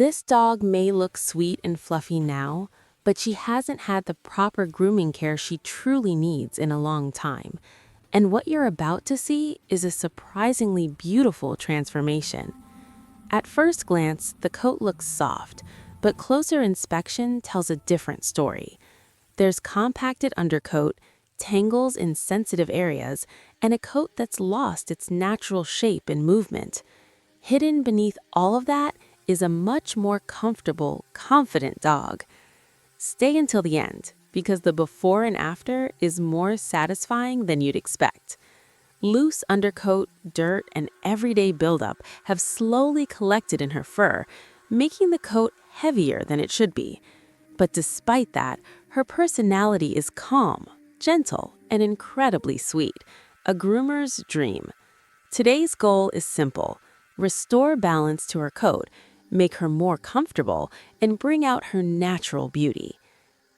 This dog may look sweet and fluffy now, but she hasn't had the proper grooming care she truly needs in a long time. And what you're about to see is a surprisingly beautiful transformation. At first glance, the coat looks soft, but closer inspection tells a different story. There's compacted undercoat, tangles in sensitive areas, and a coat that's lost its natural shape and movement. Hidden beneath all of that is a much more comfortable, confident dog. Stay until the end, because the before and after is more satisfying than you'd expect. Loose undercoat, dirt, and everyday buildup have slowly collected in her fur, making the coat heavier than it should be. But despite that, her personality is calm, gentle, and incredibly sweet, a groomer's dream. Today's goal is simple: restore balance to her coat, make her more comfortable, and bring out her natural beauty.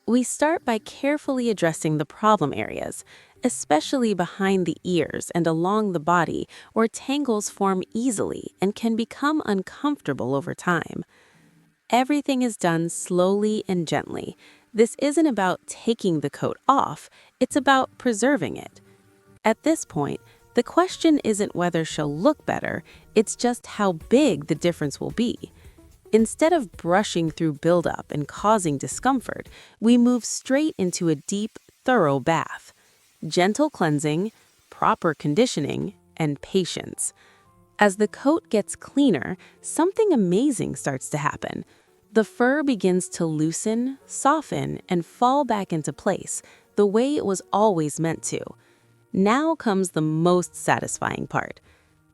We start by carefully addressing the problem areas, especially behind the ears and along the body, where tangles form easily and can become uncomfortable over time. Everything is done slowly and gently. This isn't about taking the coat off, it's about preserving it. At this point, the question isn't whether she'll look better, it's just how big the difference will be. Instead of brushing through buildup and causing discomfort, we move straight into a deep, thorough bath. Gentle cleansing, proper conditioning, and patience. As the coat gets cleaner, something amazing starts to happen. The fur begins to loosen, soften, and fall back into place, the way it was always meant to. Now comes the most satisfying part.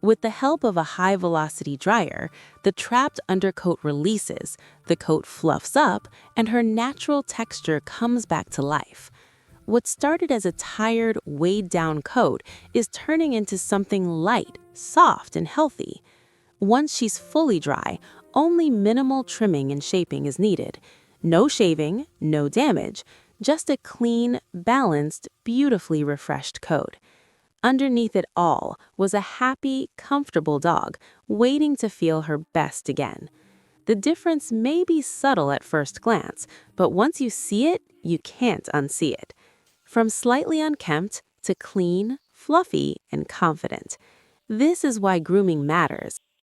With the help of a high-velocity dryer, the trapped undercoat releases, the coat fluffs up, and her natural texture comes back to life. What started as a tired, weighed-down coat is turning into something light, soft, and healthy. Once she's fully dry, only minimal trimming and shaping is needed. No shaving, no damage, just a clean, balanced, beautifully refreshed coat. Underneath it all was a happy, comfortable dog waiting to feel her best again. The difference may be subtle at first glance, but once you see it, you can't unsee it. From slightly unkempt to clean, fluffy, and confident. This is why grooming matters,